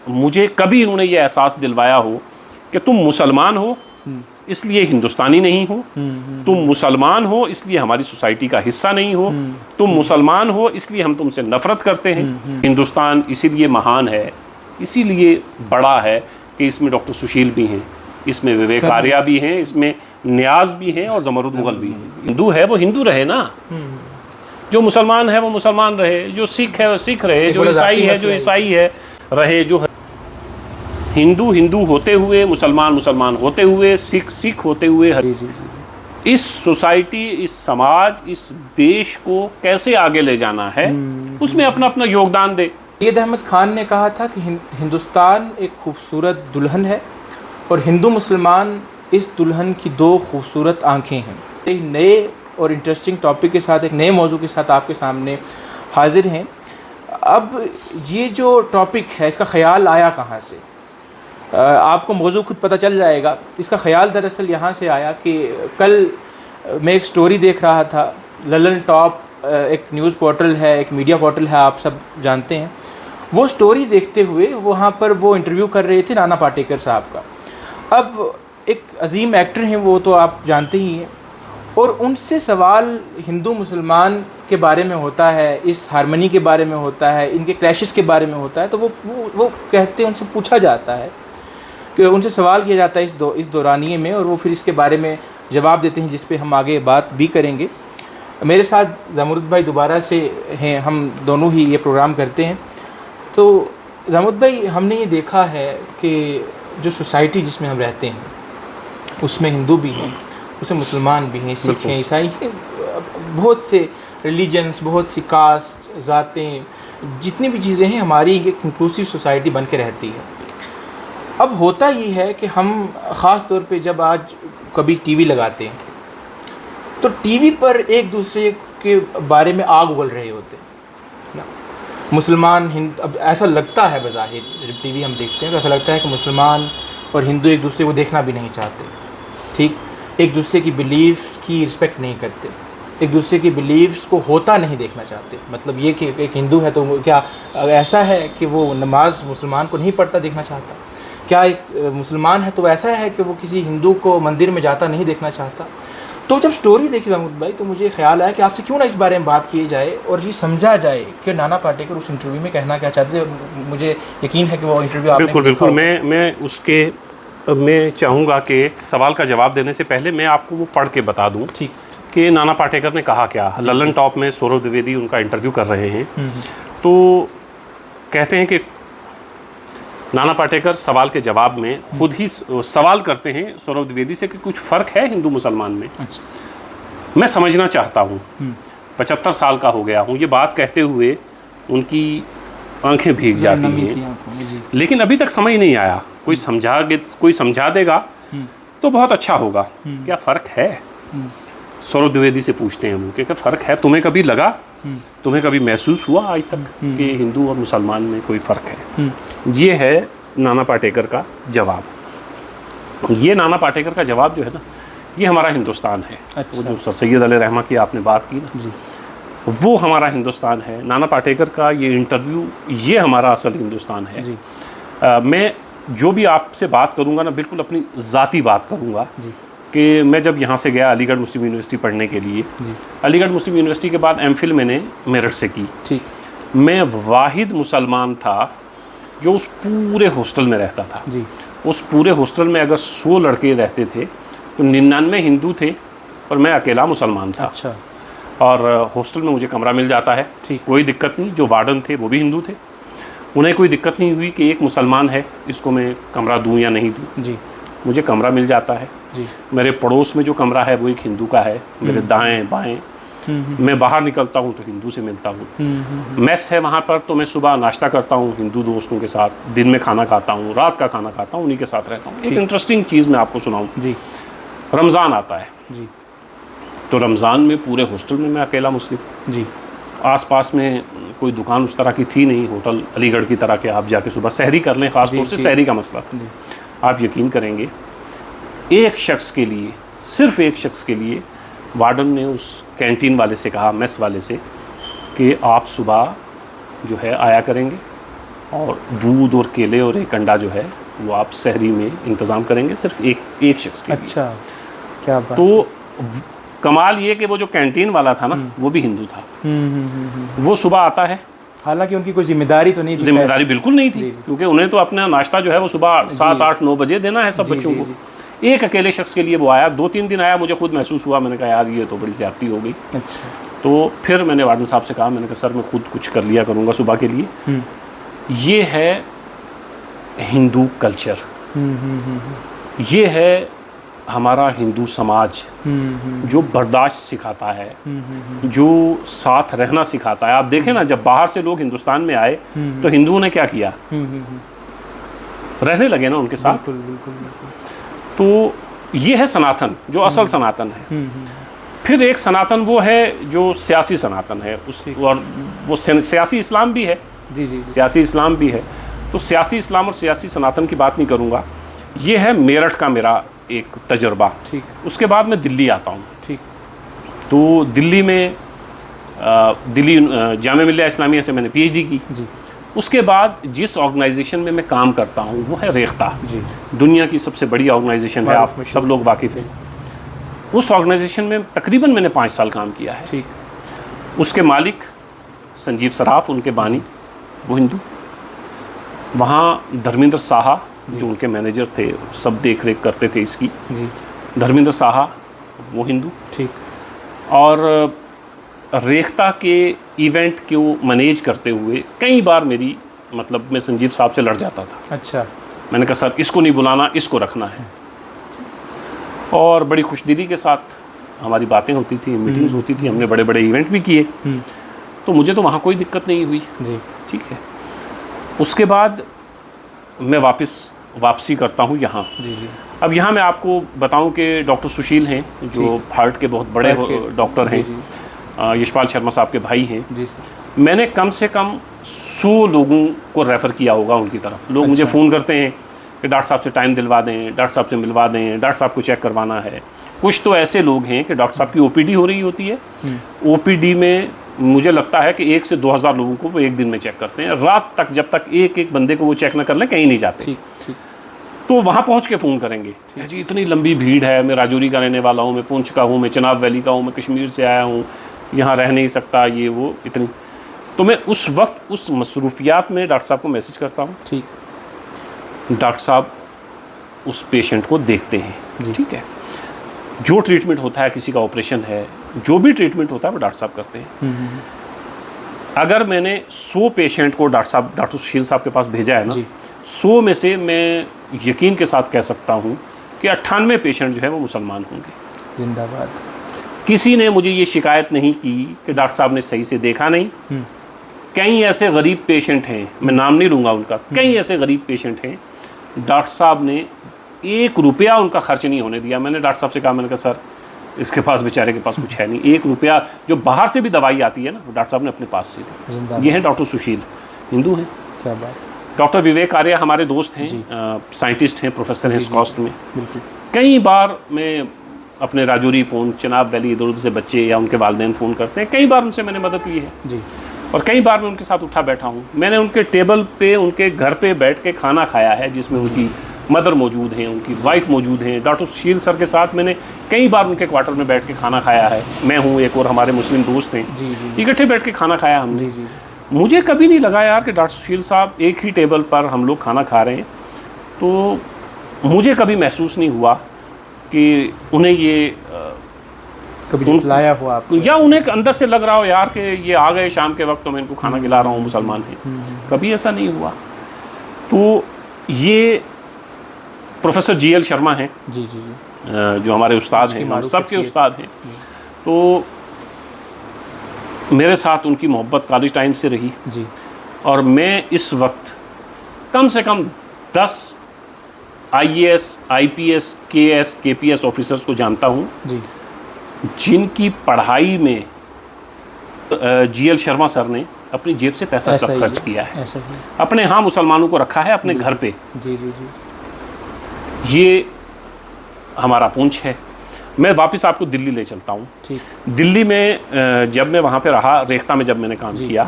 मुझे कभी इन्होंने ये एहसास दिलवाया हो कि तुम मुसलमान हो इसलिए हिंदुस्तानी नहीं हो, तुम मुसलमान हो इसलिए हमारी सोसाइटी का हिस्सा नहीं हो, तुम मुसलमान हो इसलिए हम तुमसे नफरत करते हैं। हिंदुस्तान इसीलिए महान है, इसीलिए बड़ा है कि इसमें डॉक्टर सुशील भी हैं, इसमें विवेक आर्या भी हैं, इसमें नियाज भी हैं और जमरुद मुगल भी हैं। हिंदू है वो हिंदू रहे ना, जो मुसलमान है वो मुसलमान रहे, जो सिख है वो सिख रहे, जो ईसाई है जो ईसाई है रहे, जो हिंदू हिंदू होते हुए, मुसलमान मुसलमान होते हुए, सिख सिख होते हुए, इस सोसाइटी, इस समाज, इस देश को कैसे आगे ले जाना है उसमें अपना अपना योगदान दे। सैयद अहमद खान ने कहा था कि हिंदुस्तान एक खूबसूरत दुल्हन है और हिंदू मुसलमान इस दुल्हन की दो खूबसूरत आंखें हैं। एक नए और इंटरेस्टिंग टॉपिक के साथ, एक नए मौजू के साथ आपके सामने हाजिर हैं। अब ये जो टॉपिक है इसका ख्याल आया कहाँ से? आपको मौजू खुद पता चल जाएगा। इसका ख्याल दरअसल यहाँ से आया कि कल मैं एक स्टोरी देख रहा था, ललन टॉप एक न्यूज़ पोर्टल है, एक मीडिया पोर्टल है, आप सब जानते हैं। वो स्टोरी देखते हुए वहाँ पर वो इंटरव्यू कर रहे थे नाना पाटेकर साहब का। अब एक अजीम एक्टर हैं वो, तो आप जानते ही हैं, और उनसे सवाल हिंदू मुसलमान के बारे में होता है, इस हारमनी के बारे में होता है, इनके क्लैशेस के बारे में होता है। तो वो कहते हैं, उनसे पूछा जाता है कि उनसे सवाल किया जाता है इस दौरानिए में, और वो फिर इसके बारे में जवाब देते हैं, जिस पे हम आगे बात भी करेंगे। मेरे साथ जमरुद भाई दोबारा से हैं, हम दोनों ही ये प्रोग्राम करते हैं। तो जमरुद भाई, हमने ये देखा है कि जो सोसाइटी जिसमें हम रहते हैं उसमें हिंदू भी हैं, उसमें मुसलमान भी हैं, सिख हैं, ईसाई हैं, बहुत से रिलीजन्स, बहुत सी कास्ट, ज़ातें, जितनी भी चीज़ें हैं, हमारी एक इंक्लूसिव सोसाइटी बन के रहती है। अब होता ये है कि हम ख़ास तौर पे जब आज कभी टीवी लगाते हैं तो टीवी पर एक दूसरे के बारे में आग उगल रहे होते हैं ना। मुसलमान हिंदू, अब ऐसा लगता है बज़ाहिर जब टीवी हम देखते हैं तो ऐसा लगता है कि मुसलमान और हिंदू एक दूसरे को देखना भी नहीं चाहते, ठीक, एक दूसरे की बिलीव्स की रिस्पेक्ट नहीं करते, एक दूसरे की बिलीव्स को होता नहीं देखना चाहते। मतलब ये कि एक हिंदू है तो क्या ऐसा है कि वो नमाज मुसलमान को नहीं पढ़ता देखना चाहता? क्या एक मुसलमान है तो ऐसा है कि वो किसी हिंदू को मंदिर में जाता नहीं देखना चाहता? तो जब स्टोरी देखी जमरुद भाई, तो मुझे ख्याल आया कि आपसे क्यों ना इस बारे में बात की जाए और ये समझा जाए कि नाना पाटेकर उस इंटरव्यू में कहना क्या चाहते थे। मुझे यकीन है कि वो इंटरव्यू आपने बिल्कुल मैं चाहूँगा कि सवाल का जवाब देने से पहले मैं आपको वो पढ़ के बता दूँ, ठीक, कि नाना पाटेकर ने कहा क्या। ललन टॉप में सौरभ द्विवेदी उनका इंटरव्यू कर रहे हैं, तो कहते हैं कि नाना पाटेकर सवाल के जवाब में खुद ही सवाल करते हैं सौरभ द्विवेदी से कि कुछ फ़र्क है हिंदू मुसलमान में। मैं समझना चाहता हूँ, 75 साल का हो गया हूँ, ये बात कहते हुए उनकी आंखें भीग जाती हैं, लेकिन अभी तक समझ नहीं आया। कोई समझा देगा तो बहुत अच्छा होगा। क्या फ़र्क है? सौरभ द्विवेदी से पूछते हैं हम कि क्या फ़र्क है, तुम्हें कभी लगा, तुम्हें कभी महसूस हुआ आज तक कि हिंदू और मुसलमान में कोई फ़र्क है? ये है नाना पाटेकर का जवाब। ये नाना पाटेकर का जवाब जो है ना, ये हमारा हिंदुस्तान है। अच्छा। वो जो सर सैयद अली रहमा की आपने बात की ना जी, वो हमारा हिंदुस्तान है। नाना पाटेकर का ये इंटरव्यू, ये हमारा असल हिंदुस्तान है जी। मैं जो भी आपसे बात करूँगा ना, बिल्कुल अपनी ज़ाती बात करूँगा कि मैं जब यहाँ से गया अलीगढ़ मुस्लिम यूनिवर्सिटी पढ़ने के लिए, अलीगढ़ मुस्लिम यूनिवर्सिटी के बाद एमफिल मैंने मेरठ से की। ठीक, मैं वाहिद मुसलमान था जो उस पूरे हॉस्टल में रहता था जी। उस पूरे हॉस्टल में अगर 100 लड़के रहते थे तो 99 हिंदू थे और मैं अकेला मुसलमान था। अच्छा। और हॉस्टल में मुझे कमरा मिल जाता है, कोई दिक्कत नहीं। जो वार्डन थे वो भी हिंदू थे, उन्हें कोई दिक्कत नहीं हुई कि एक मुसलमान है, इसको मैं कमरा दूं या नहीं दूं जी। मुझे कमरा मिल जाता है जी। मेरे पड़ोस में जो कमरा है वो एक हिंदू का है, मेरे दाएँ बाएँ। मैं बाहर निकलता हूँ तो हिंदू से मिलता हूँ। मेस है वहाँ पर, तो मैं सुबह नाश्ता करता हूँ हिंदू दोस्तों के साथ, दिन में खाना खाता हूँ, रात का खाना खाता हूँ, उन्हीं के साथ रहता हूँ। एक इंटरेस्टिंग चीज़ मैं आपको सुनाऊँ जी। रमज़ान आता है जी, तो रमज़ान में पूरे हॉस्टल में मैं अकेला मुस्लिम जी। आसपास में कोई दुकान उस तरह की थी नहीं, होटल अलीगढ़ की तरह के आप जाके सुबह सहरी कर लें, ख़ास तौर से सहरी का मसला था। आप यकीन करेंगे, एक शख्स के लिए, सिर्फ एक शख्स के लिए वार्डन ने उस कैंटीन वाले से कहा, मेस वाले से, कि आप सुबह जो है आया करेंगे और दूध और केले और एक अंडा जो है वो आप सहरी में इंतज़ाम करेंगे, सिर्फ एक शख्स के लिए। अच्छा, क्या बात। तो कमाल ये कि वो जो कैंटीन वाला था ना वो भी हिंदू था। वो सुबह आता है, हालांकि उनकी कोई जिम्मेदारी तो नहीं थी, जिम्मेदारी बिल्कुल नहीं थी, क्योंकि उन्हें तो अपना नाश्ता जो है वो सुबह 7, 8, 9 बजे देना है सब बच्चों को। एक अकेले शख्स के लिए वो आया, 2-3 दिन आया, मुझे खुद महसूस हुआ, मैंने कहा यार ये तो बड़ी ज़्यादती हो गई। अच्छा। तो फिर मैंने वार्डन साहब से कहा, मैंने कहा सर मैं खुद कुछ कर लिया करूँगा सुबह के लिए। ये है हिंदू कल्चर, ये है हमारा हिंदू समाज जो बर्दाश्त सिखाता है, जो साथ रहना सिखाता है। आप देखें ना, जब बाहर से लोग हिंदुस्तान में आए तो हिंदुओं ने क्या किया, रहने लगे ना उनके साथ। बिल्कुल, बिल्कुल, बिल्कुल। तो ये है सनातन, जो असल सनातन है। फिर एक सनातन वो है जो सियासी सनातन है, उस और वो सियासी इस्लाम भी है। जी जी। सियासी इस्लाम भी है। तो सियासी इस्लाम और सियासी सनातन की बात नहीं करूँगा। ये है मेरठ का मेरा एक तजर्बा। ठीक। उसके बाद मैं दिल्ली आता हूँ। ठीक। तो दिल्ली में दिल्ली जामिया मिल्लिया इस्लामिया से मैंने PhD की। जी। उसके बाद जिस ऑर्गेनाइजेशन में मैं काम करता हूँ वो है रेख्ता। जी। दुनिया की सबसे बड़ी ऑर्गेनाइजेशन है, आप सब लोग वाकिफ़ हैं। उस ऑर्गेनाइजेशन में तकरीबन मैंने 5 साल काम किया है। ठीक। उसके मालिक संजीव सराफ, उनके बानी वो हिंदू। वहाँ धर्मेंद्र साहा जो उनके मैनेजर थे, सब देख रेख करते थे इसकी। जी। धर्मेंद्र साहा वो हिंदू। ठीक। और रेख्ता के इवेंट को मैनेज करते हुए कई बार मेरी मतलब मैं संजीव साहब से लड़ जाता था। अच्छा। मैंने कहा सर इसको नहीं बुलाना, इसको रखना है। और बड़ी खुशदिली के साथ हमारी बातें होती थी, मीटिंग्स होती थी, हमने बड़े बड़े इवेंट भी किए। तो मुझे तो वहाँ कोई दिक्कत नहीं हुई। जी। ठीक है। उसके बाद मैं वापसी करता हूँ यहाँ। जी जी। अब यहाँ मैं आपको बताऊँ कि डॉक्टर सुशील हैं जो हार्ट के बहुत बड़े डॉक्टर हैं, यशपाल शर्मा साहब के भाई हैं। जी सर। मैंने कम से कम 100 लोगों को रेफ़र किया होगा उनकी तरफ। लोग मुझे फ़ोन करते हैं कि डॉक्टर साहब से टाइम दिलवा दें, डॉक्टर साहब से मिलवा दें, डॉक्टर साहब को चेक करवाना है। कुछ तो ऐसे लोग हैं कि डॉक्टर साहब की OPD हो रही होती है, OPD में मुझे लगता है कि 1 से 2,000 लोगों को वो एक दिन में चेक करते हैं। रात तक जब तक एक बंदे को वो चेक न कर लें कहीं नहीं जाते। ठीक ठीक। तो वहाँ पहुँच के फ़ोन करेंगे जी इतनी लंबी भीड़ है, मैं राजौरी का रहने वाला हूँ, मैं पुंछ का हूँ, मैं चिनाब वैली का हूँ, मैं कश्मीर से आया हूँ, यहाँ रह नहीं सकता, ये वो इतनी। तो मैं उस वक्त उस मसरूफियात में डॉक्टर साहब को मैसेज करता हूँ। ठीक। डॉक्टर साहब उस पेशेंट को देखते हैं। ठीक है। जो ट्रीटमेंट होता है, किसी का ऑपरेशन है, जो भी ट्रीटमेंट होता है वो डॉक्टर साहब करते हैं। अगर मैंने 100 पेशेंट को डॉक्टर सुशील साहब के पास भेजा है ना, 100 में से मैं यकीन के साथ कह सकता हूँ कि 98 पेशेंट जो है वो मुसलमान होंगे। जिंदाबाद। किसी ने मुझे ये शिकायत नहीं की कि डॉक्टर साहब ने सही से देखा नहीं। कई ऐसे गरीब पेशेंट हैं, मैं नाम नहीं लूँगा उनका, कई ऐसे गरीब पेशेंट हैं डॉक्टर साहब ने 1 रुपया उनका खर्च नहीं होने दिया। मैंने डॉक्टर साहब से कहा, मैंने कहा सर इसके पास बेचारे के पास कुछ है नहीं, 1 रुपया जो बाहर से भी दवाई आती है ना डॉक्टर साहब ने अपने पास से दी। ये हैं डॉक्टर सुशील, हिंदू हैं। क्या बात। डॉक्टर विवेक आर्य हमारे दोस्त हैं, साइंटिस्ट हैं, प्रोफेसर हैं स्कॉस्ट में। बिल्कुल। कई बार मैं अपने राजौरी, पूंछ, चिनाब वैली इधर उधर से बच्चे या उनके वालिदैन फ़ोन करते हैं, कई बार उनसे मैंने मदद ली है जी। और कई बार मैं उनके साथ उठा बैठा हूँ। मैंने उनके टेबल पे, उनके घर पे बैठ के खाना खाया है जिसमें उनकी मदर मौजूद हैं, उनकी वाइफ मौजूद हैं। डॉक्टर सुशील सर के साथ मैंने कई बार उनके क्वार्टर में बैठ के खाना खाया है। मैं हूँ, एक और हमारे मुस्लिम दोस्त हैं, इकट्ठे बैठ के खाना खाया हमने। मुझे कभी नहीं लगा यार कि डॉक्टर सुशील साहब एक ही टेबल पर हम लोग खाना खा रहे हैं, तो मुझे कभी महसूस नहीं हुआ कि उन्हें ये कभी लाया हुआ आपको, या उन्हें अंदर से लग रहा हो यार कि ये आ गए शाम के वक्त तो मैं इनको खाना खिला रहा हूँ, मुसलमान हैं। कभी ऐसा नहीं हुआ। तो ये प्रोफेसर GL शर्मा हैं जी जी जी, जो हमारे उस्ताद हैं, हम सबके उस्ताद हैं। तो मेरे साथ उनकी मोहब्बत कॉलेज टाइम से रही जी। और मैं इस वक्त कम से कम 10 IAS, IPS, KS, KPS officers को जानता हूँ जी, जिनकी पढ़ाई में GL शर्मा सर ने अपनी जेब से पैसा खर्च किया है। ऐसा ही अपने यहाँ मुसलमानों को रखा है अपने घर पे। जी जी जी। ये हमारा पुंछ है। मैं वापस आपको दिल्ली ले चलता हूँ। ठीक। दिल्ली में जब मैं वहाँ पे रहा, रेख्ता में जब मैंने काम किया,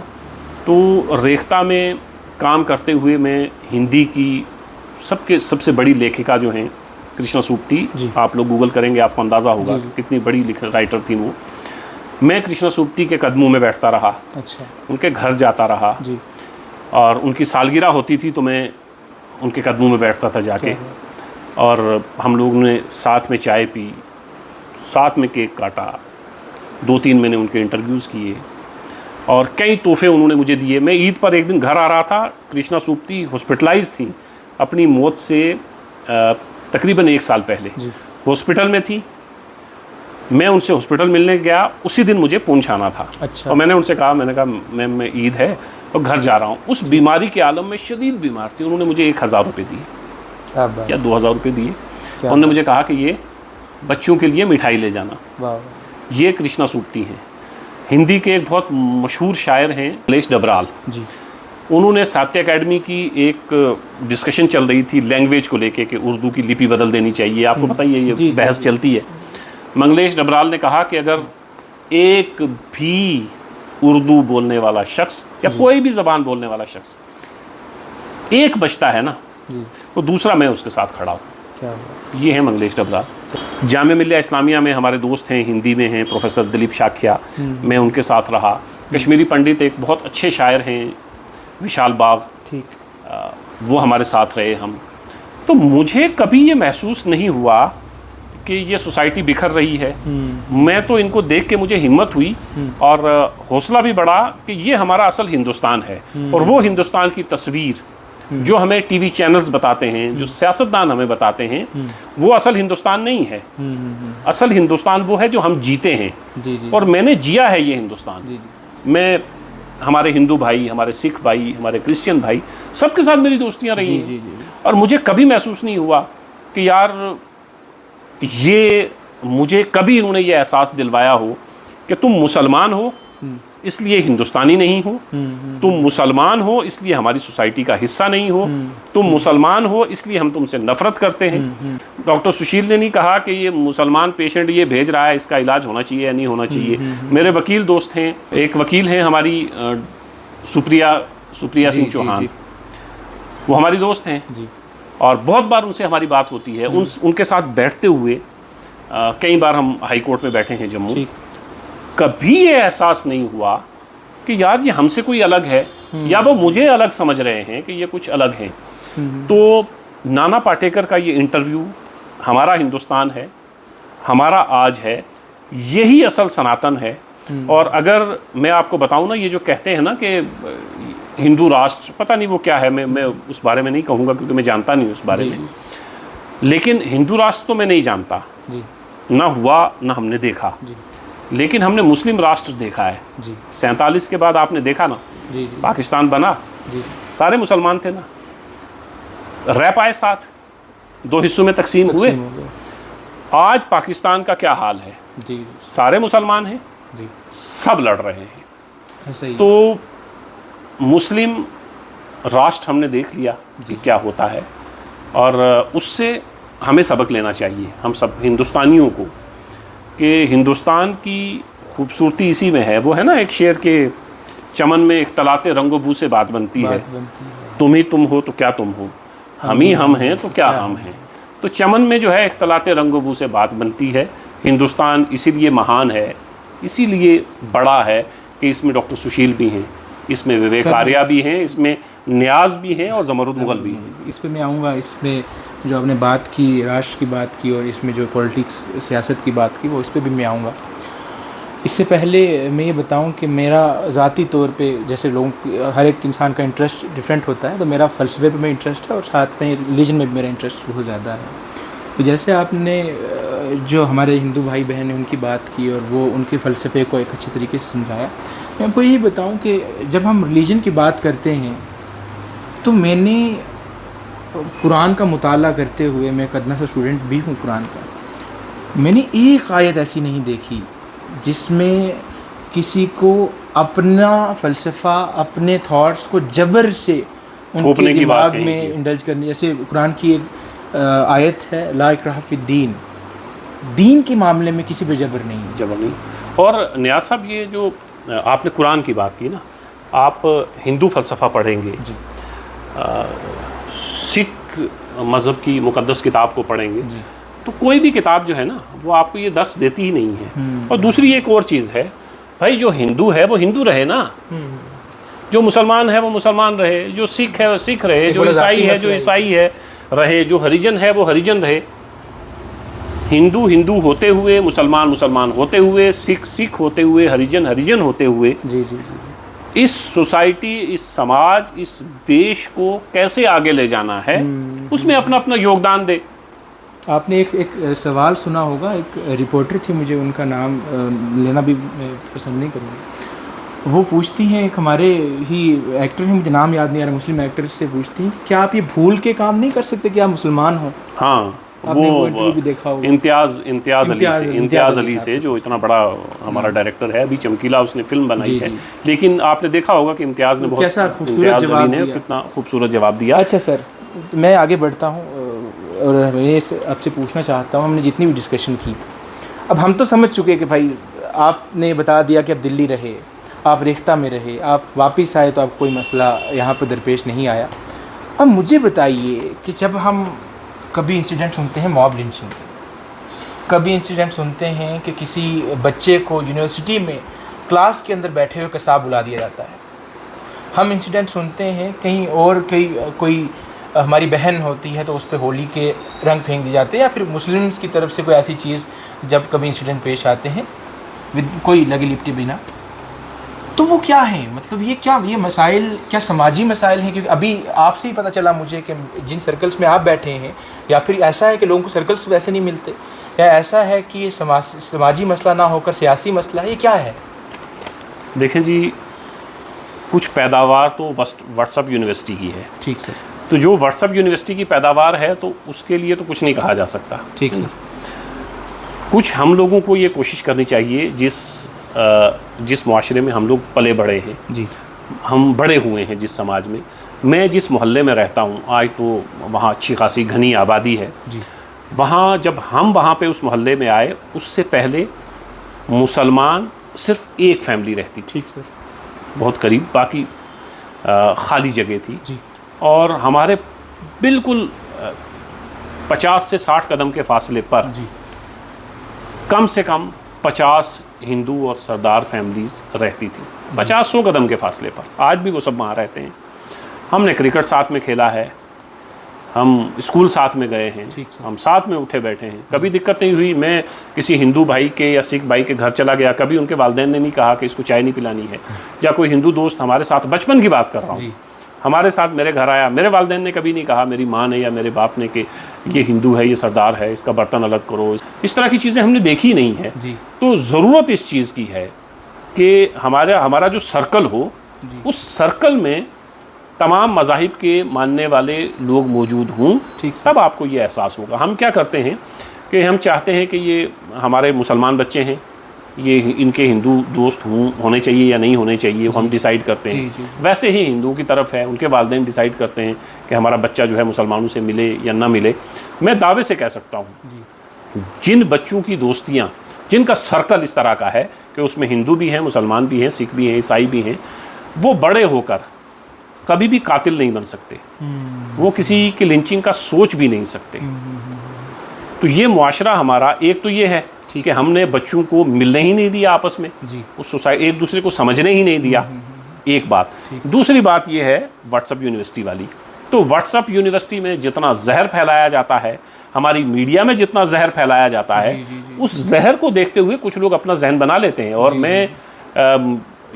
तो रेख्ता में काम करते हुए मैं हिंदी की सबसे बड़ी लेखिका जो हैं कृष्णा सूक्ति, आप लोग गूगल करेंगे आपको अंदाज़ा होगा कितनी बड़ी राइटर थी वो। मैं कृष्णा सूक्ति के कदमों में बैठता रहा, अच्छा, उनके घर जाता रहा जी, और उनकी सालगिरह होती थी तो मैं उनके कदमों में बैठता था जाके, और हम लोग ने साथ में चाय पी, साथ में केक काटा, 2-3 महीने उनके इंटरव्यूज़ किए और कई तोहफे उन्होंने मुझे दिए। मैं ईद पर एक दिन घर आ रहा था, कृष्णा सूक्ति हॉस्पिटलाइज थी, अपनी मौत से तकरीबन 1 साल पहले हॉस्पिटल में थी। मैं उनसे हॉस्पिटल मिलने गया, उसी दिन मुझे पुंछ आना था। अच्छा। और मैंने उनसे कहा, मैंने कहा मैं ईद है और घर जा रहा हूँ। उस बीमारी के आलम में, शदीद बीमार थी, उन्होंने मुझे 1000 रुपये दिए या 2000 रुपये दिए। उन्होंने मुझे कहा कि ये बच्चों के लिए मिठाई ले जाना। ये कृष्णा सूक्ति हैं। हिंदी के एक बहुत मशहूर शायर हैं मंगलेश डबराल जी। उन्होंने साहित्य अकेडमी की एक डिस्कशन चल रही थी लैंग्वेज को लेके कि उर्दू की लिपि बदल देनी चाहिए, आपको पता ही है ये बहस चलती है। मंगलेश डबराल ने कहा कि अगर एक भी उर्दू बोलने वाला शख्स या कोई भी ज़बान बोलने वाला शख्स एक बचता है ना, तो दूसरा मैं उसके साथ खड़ा हूँ। ये है मंगलेश डबराल। जामिया मिल्लिया इस्लामिया में हमारे दोस्त हैं, हिंदी में हैं प्रोफेसर दिलीप शाखिया, मैं उनके साथ रहा। कश्मीरी पंडित एक बहुत अच्छे शायर हैं विशाल बाग, ठीक, वो हमारे साथ रहे हम। तो मुझे कभी ये महसूस नहीं हुआ कि ये सोसाइटी बिखर रही है। मैं तो इनको देख के मुझे हिम्मत हुई और हौसला भी बढ़ा कि ये हमारा असल हिंदुस्तान है। और वो हिंदुस्तान की तस्वीर जो हमें टीवी चैनल्स बताते हैं, जो सियासतदान हमें बताते हैं, वो असल हिंदुस्तान नहीं है। असल हिंदुस्तान वो है जो हम जीते हैं। और मैंने जिया है ये हिंदुस्तान। मैं, हमारे हिंदू भाई, हमारे सिख भाई, हमारे क्रिश्चियन भाई, सबके साथ मेरी दोस्तियाँ रही हैं। और मुझे कभी महसूस नहीं हुआ कि यार ये, मुझे कभी इन्होंने ये एहसास दिलवाया हो कि तुम मुसलमान हो इसलिए हिंदुस्तानी नहीं हो, तुम मुसलमान हो इसलिए हमारी सोसाइटी का हिस्सा नहीं हो, तुम मुसलमान हो इसलिए हम तुमसे नफरत करते हैं। डॉक्टर सुशील ने नहीं कहा कि ये मुसलमान पेशेंट ये भेज रहा है, इसका इलाज होना चाहिए या नहीं होना चाहिए। मेरे वकील दोस्त हैं, एक वकील हैं हमारी सुप्रिया सिंह चौहान, वो हमारी दोस्त हैं और बहुत बार उनसे हमारी बात होती है। उनके साथ बैठते हुए कई बार हम हाई कोर्ट में बैठे हैं जम्मू, कभी ये एहसास नहीं हुआ कि यार ये हमसे कोई अलग है या वो मुझे अलग समझ रहे हैं कि ये कुछ अलग है। तो नाना पाटेकर का ये इंटरव्यू, हमारा हिंदुस्तान है, हमारा आज है, यही असल सनातन है। और अगर मैं आपको बताऊं ना, ये जो कहते हैं ना कि हिंदू राष्ट्र, पता नहीं वो क्या है, मैं उस बारे में नहीं कहूँगा क्योंकि मैं जानता नहीं उस बारे में। लेकिन हिंदू राष्ट्र तो मैं नहीं जानता, ना हुआ ना हमने देखा। लेकिन हमने मुस्लिम राष्ट्र देखा है। 47 के बाद आपने देखा ना, पाकिस्तान बना, सारे मुसलमान थे ना, रह पाए साथ, 2 हिस्सों में तकसीम हुए। आज पाकिस्तान का क्या हाल है? सारे मुसलमान हैं, सब लड़ रहे हैं। तो मुस्लिम राष्ट्र हमने देख लिया कि क्या होता है और उससे हमें सबक लेना चाहिए हम सब हिंदुस्तानियों को, कि हिंदुस्तान की खूबसूरती इसी में है। वो है ना एक शेर के, चमन में इख्तलाते रंगो बू से बात बनती है, तुम ही तुम हो तो क्या तुम हो, हम ही हम हैं तो क्या हम हैं। तो चमन में जो है इख्तलाते रंगो बू से बात बनती है। हिंदुस्तान इसीलिए महान है, इसीलिए बड़ा है कि इसमें डॉक्टर सुशील भी हैं, इसमें विवेक आर्या भी हैं, इसमें न्याज भी हैं और ज़मरुद मुग़ल भी हैं। इस पर मैं आऊँगा। इसमें जो आपने बात की, राष्ट्र की बात की, और इसमें जो पॉलिटिक्स, सियासत की बात की, वो इस पर भी मैं आऊँगा। इससे पहले मैं ये बताऊँ कि मेरा ज़ाती तौर पे, जैसे लोगों, हर एक इंसान का इंटरेस्ट डिफरेंट होता है, तो मेरा फ़लसफ़े पे में इंटरेस्ट है और साथ में रिलीजन में भी मेरा इंटरेस्ट बहुत ज़्यादा है। तो जैसे आपने जो हमारे हिंदू भाई बहन हैं उनकी बात की और वो उनके फ़लसफ़े को एक अच्छे तरीके से समझाया, मैं आपको यही बताऊँ कि जब हम रिलीजन की बात करते हैं तो मैंने कुरान का मुताला करते हुए, मैं कदना सा स्टूडेंट भी हूँ कुरान का, मैंने एक आयत ऐसी नहीं देखी जिसमें किसी को अपना फ़लसफ़ा, अपने थॉट्स को जबर से उनके दिमाग में इंडल्ज करनी। जैसे कुरान की एक आयत है, ला इकराह फिद्दीन, दीन के मामले में किसी पे जबर नहीं। और नियाज़ साहब, ये जो आपने कुरान की बात की ना, आप हिंदू फ़लसफ़ा पढ़ेंगे सिख मज़हब की मुक़द्दस किताब को पढ़ेंगे तो कोई भी किताब जो है ना वो आपको ये दर्स देती ही नहीं है। और दूसरी एक और चीज़ है, भाई जो हिंदू है वो हिंदू रहे ना, जो मुसलमान है वो मुसलमान रहे, जो सिख है वो सिख रहे, जो ईसाई है जो ईसाई है रहे, जो हरिजन है वो हरिजन रहे। हिंदू हिंदू होते हुए, मुसलमान मुसलमान होते हुए, सिख सिख होते हुए, हरिजन हरिजन होते हुए इस सोसाइटी, इस समाज, इस देश को कैसे आगे ले जाना है उसमें अपना अपना योगदान दे। आपने एक सवाल सुना होगा, एक रिपोर्टर थी, मुझे उनका नाम लेना भी पसंद नहीं करूँगा। वो पूछती हैं, एक हमारे ही एक्टर हैं, मुझे नाम याद नहीं आ रहा, मुस्लिम एक्टर से पूछती हैं क्या आप ये भूल के काम नहीं कर सकते कि आप मुसलमान हो? हाँ, वो भी देखा होगा, इम्तियाज़ अली से जो इतना बड़ा हमारा डायरेक्टर है, अभी चमकीला उसने फिल्म बनाई है, लेकिन आपने देखा होगा कि इम्तियाज़ ने बहुत कितना खूबसूरत जवाब दिया। अच्छा सर, मैं आगे बढ़ता हूँ और मैं आपसे पूछना चाहता हूँ, हमने जितनी भी डिस्कशन की, अब हम तो समझ चुके कि भाई आपने बता दिया कि आप दिल्ली रहे, आप रेख्ता में रहे, आप वापस आए तो आप कोई मसला यहाँ पर दरपेश नहीं आया। अब मुझे बताइए कि जब हम कभी इंसिडेंट सुनते हैं मॉब लिंचिंग के, कभी इंसिडेंट सुनते हैं कि किसी बच्चे को यूनिवर्सिटी में क्लास के अंदर बैठे हुए कसाब बुला दिया जाता है, हम इंसिडेंट सुनते हैं कहीं और कोई हमारी बहन होती है तो उस पर होली के रंग फेंक दिए जाते हैं, या फिर मुस्लिम्स की तरफ से कोई ऐसी चीज़ जब कभी इंसिडेंट पेश आते हैं विद कोई लगी लिपटी बिना, तो वो क्या है? मतलब ये मसाइल क्या समाजी मसाइल हैं? क्योंकि अभी आपसे ही पता चला मुझे कि जिन सर्कल्स में आप बैठे हैं, या फिर ऐसा है कि लोगों को सर्कल्स वैसे नहीं मिलते, या ऐसा है कि ये समाजी मसला ना होकर सियासी मसला है, ये क्या है? देखें जी, कुछ पैदावार तो व्हाट्सएप यूनिवर्सिटी की है। ठीक सर। तो जो व्हाट्सएप यूनिवर्सिटी की पैदावार है तो उसके लिए तो कुछ नहीं कहा जा सकता। ठीक सर। कुछ हम लोगों को ये कोशिश करनी चाहिए, जिस मुआशरे में हम लोग पले बड़े हैं जी, हम बड़े हुए हैं, जिस समाज में मैं जिस मोहल्ले में रहता हूँ, आज तो वहाँ अच्छी खासी घनी आबादी है जी। वहाँ जब हम वहाँ पे उस मोहल्ले में आए, उससे पहले मुसलमान सिर्फ एक फैमिली रहती थी। ठीक सर। बहुत करीब, बाकी खाली जगह थी जी। और हमारे बिल्कुल 50 से 60 कदम के फासले पर जी, कम से कम 50 हिंदू और सरदार फैमिलीज रहती थी, 50-100 कदम के फासले पर। आज भी वो सब वहाँ रहते हैं। हमने क्रिकेट साथ में खेला है, हम स्कूल साथ में गए हैं, हम साथ में उठे बैठे हैं, कभी दिक्कत नहीं हुई। मैं किसी हिंदू भाई के या सिख भाई के घर चला गया, कभी उनके वालिदैन ने नहीं कहा कि इसको चाय नहीं पिलानी है, या कोई हिंदू दोस्त हमारे साथ, बचपन की बात कर रहा हूँ, हमारे साथ मेरे घर आया, मेरे वालिदैन ने कभी नहीं कहा, मेरी माँ ने या मेरे बाप ने कि ये हिंदू है, ये सरदार है, इसका बर्तन अलग करो। इस तरह की चीज़ें हमने देखी नहीं है। तो ज़रूरत इस चीज़ की है कि हमारा जो सर्कल हो, उस सर्कल में तमाम मज़ाहिब के मानने वाले लोग मौजूद हों, तब आपको ये एहसास होगा। हम क्या करते हैं कि हम चाहते हैं कि ये हमारे मुसलमान बच्चे हैं, ये इनके हिंदू दोस्त होने चाहिए या नहीं होने चाहिए, हम डिसाइड करते हैं। वैसे ही हिंदुओं की तरफ है, उनके वालिदैन डिसाइड करते हैं कि हमारा बच्चा जो है मुसलमानों से मिले या ना मिले। मैं दावे से कह सकता हूँ, जिन बच्चों की दोस्तियाँ, जिनका सर्कल इस तरह का है कि उसमें हिंदू भी हैं, मुसलमान भी हैं, सिख भी हैं, ईसाई भी हैं, वो बड़े होकर कभी भी कातिल नहीं बन सकते, वो किसी की लिंचिंग का सोच भी नहीं सकते। तो ये मुआशरा हमारा, एक तो ये है कि हमने बच्चों को मिलने ही नहीं दिया आपस में, उस सोसाइटी एक दूसरे को समझने ही नहीं दिया, एक बात। दूसरी बात ये है व्हाट्सएप यूनिवर्सिटी वाली। तो व्हाट्सएप यूनिवर्सिटी में जितना जहर फैलाया जाता है, हमारी मीडिया में जितना जहर फैलाया जाता है, उस जहर को देखते हुए कुछ लोग अपना जहन बना लेते हैं। और मैं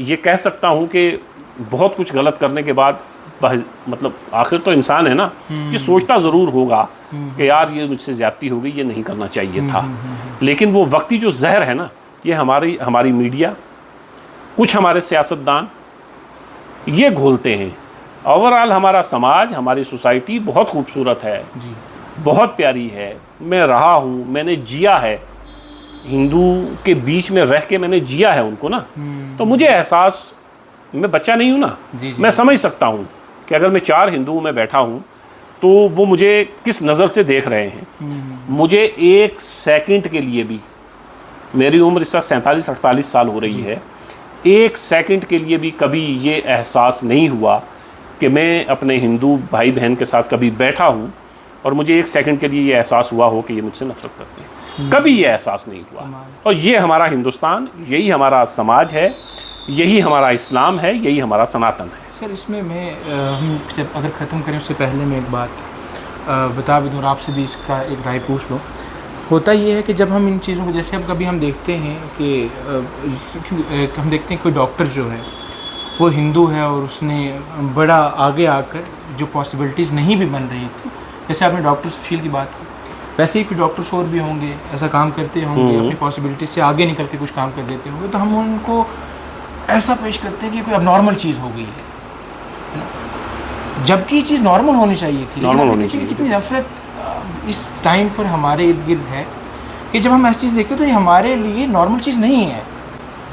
ये कह सकता हूँ कि बहुत कुछ गलत करने के बाद, मतलब आखिर तो इंसान है ना, ये सोचता ज़रूर होगा कि यार ये मुझसे ज़्यादती हो गई, ये नहीं करना चाहिए था। लेकिन वो वक्ती जो जहर है ना, ये हमारी मीडिया, कुछ हमारे सियासतदान ये घोलते हैं। ओवरऑल हमारा समाज, हमारी सोसाइटी बहुत खूबसूरत है, बहुत प्यारी है। मैं रहा हूँ, मैंने जिया है, हिंदू के बीच में रह के मैंने जिया है उनको ना, तो मुझे एहसास, मैं बच्चा नहीं हूँ ना, मैं समझ सकता हूँ कि अगर मैं 4 हिंदुओं में बैठा हूँ तो वो मुझे किस नज़र से देख रहे हैं। मुझे 1 सेकंड के लिए भी, मेरी उम्र इस वक्त 47-48 साल हो रही है, 1 सेकंड के लिए भी कभी ये एहसास नहीं हुआ कि मैं अपने हिंदू भाई बहन के साथ कभी बैठा हूँ और मुझे एक सेकंड के लिए ये एहसास हुआ हो कि ये मुझसे नफरत करते हैं। कभी ये एहसास नहीं हुआ। और ये हमारा हिंदुस्तान, यही हमारा समाज है, यही हमारा इस्लाम है, यही हमारा सनातन है। सर इसमें मैं हम जब अगर ख़त्म करें उससे पहले मैं एक बात बता भी दूँ और आपसे भी इसका एक राय पूछ लूँ। होता ये है कि जब हम इन चीज़ों को, जैसे अब कभी हम देखते हैं कि हम देखते हैं कोई डॉक्टर जो है वो हिंदू है और उसने बड़ा आगे आकर जो पॉसिबिलिटीज़ नहीं भी बन रही थी, जैसे आपने डॉक्टर सुशील की बात की, वैसे ही कुछ डॉक्टर्स और भी होंगे ऐसा काम करते होंगे, अपनी पॉसिबिलिटीज से आगे निकल के कुछ काम कर देते होंगे, तो हम उनको ऐसा पेश करते हैं कि कोई अबनॉर्मल चीज़ हो गई है, जबकि ये चीज़ नॉर्मल होनी चाहिए थी। नॉर्मल होनी चाहिए। कितनी नफरत इस टाइम पर हमारे इर्द गिर्द है कि जब हम ऐसी चीज़ देखते हैं तो ये हमारे लिए नॉर्मल चीज़ नहीं है,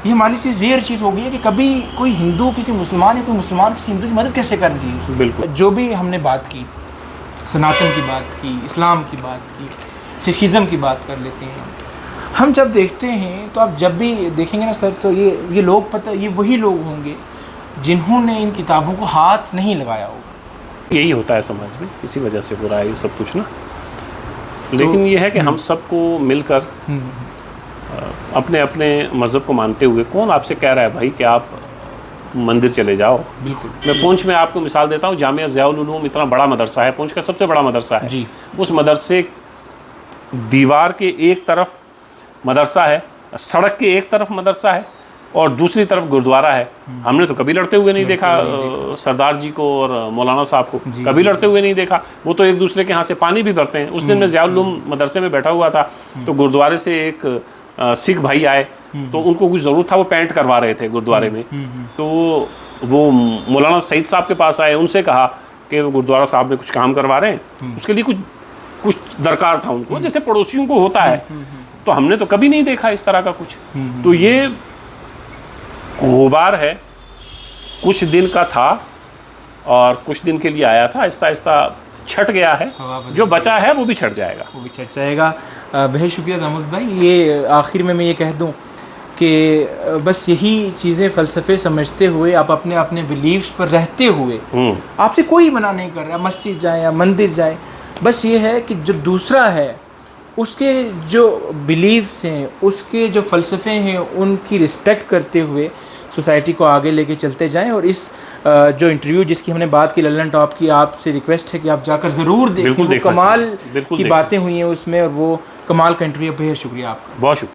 ये हमारी चीज़ रेयर चीज़ हो गई है कि कभी कोई हिंदू किसी मुसलमान या कोई मुसलमान किसी हिंदू की मदद कैसे कर दी। बिल्कुल। जो भी हमने बात की, सनातन की बात की, इस्लाम की बात की, सिखिज़म की बात कर लेते हैं हम जब देखते हैं, तो आप जब भी देखेंगे ना सर, तो ये लोग ये वही लोग होंगे जिन्होंने इन किताबों को हाथ नहीं लगाया होगा। यही होता है समाज में, इसी वजह से हो रहा है ये सब कुछ ना। लेकिन ये है कि हम सबको मिलकर अपने अपने मज़हब को मानते हुए, कौन आपसे कह रहा है भाई कि आप मंदिर चले जाओ। बिल्कुल। मैं पूंछ में आपको मिसाल देता हूँ, जामिया ज़ियाउल उलूम इतना बड़ा मदरसा है, पूंछ का सबसे बड़ा मदरसा है जी। उस मदरसे दीवार के एक तरफ मदरसा है, सड़क के एक तरफ मदरसा है और दूसरी तरफ गुरुद्वारा है। हमने तो कभी लड़ते हुए नहीं देखा सरदार जी को और मौलाना साहब को, कभी लड़ते हुए नहीं देखा। वो तो एक दूसरे के यहाँ से पानी भी भरते हैं। उस दिन मैं ज़ियाउल उलूम मदरसे में बैठा हुआ था, तो गुरुद्वारे से एक सिख भाई आए, तो उनको कुछ ज़रूरत था, वो पेंट करवा रहे थे गुरुद्वारे में। तो वो मौलाना सईद साहब के पास आए, उनसे कहा कि वो गुरुद्वारा साहब में कुछ काम करवा रहे हैं, उसके लिए कुछ दरकार था उनको, जैसे पड़ोसियों को होता है। तो हमने तो कभी नहीं देखा इस तरह का कुछ। तो ये गुबार है, कुछ दिन का था और कुछ दिन के लिए आया था, आहिस्ता आहिस्ता छट गया है, जो बचा है वो भी छट जाएगा। वो भी छट जाएगा। बहुत शुक्रिया दामोद भाई। ये आखिर में मैं ये कह दूं कि बस यही चीज़ें फ़लसफ़े समझते हुए, आप अपने अपने बिलीव्स पर रहते हुए, आपसे कोई मना नहीं कर रहा मस्जिद जाए या मंदिर जाए, बस ये है कि जो दूसरा है उसके जो बिलीव्स हैं, उसके जो फ़लसफ़े हैं, उनकी रिस्पेक्ट करते हुए सोसाइटी को आगे लेके चलते जाएं। और इस जो इंटरव्यू जिसकी हमने बात की लल्लन टॉप की, आपसे रिक्वेस्ट है कि आप जाकर ज़रूर देखें। वो कमाल की बातें हुई हैं उसमें, और वो कमाल का इंटरव्यू। बहुत शुक्रिया आपका। बहुत शुक्रिया।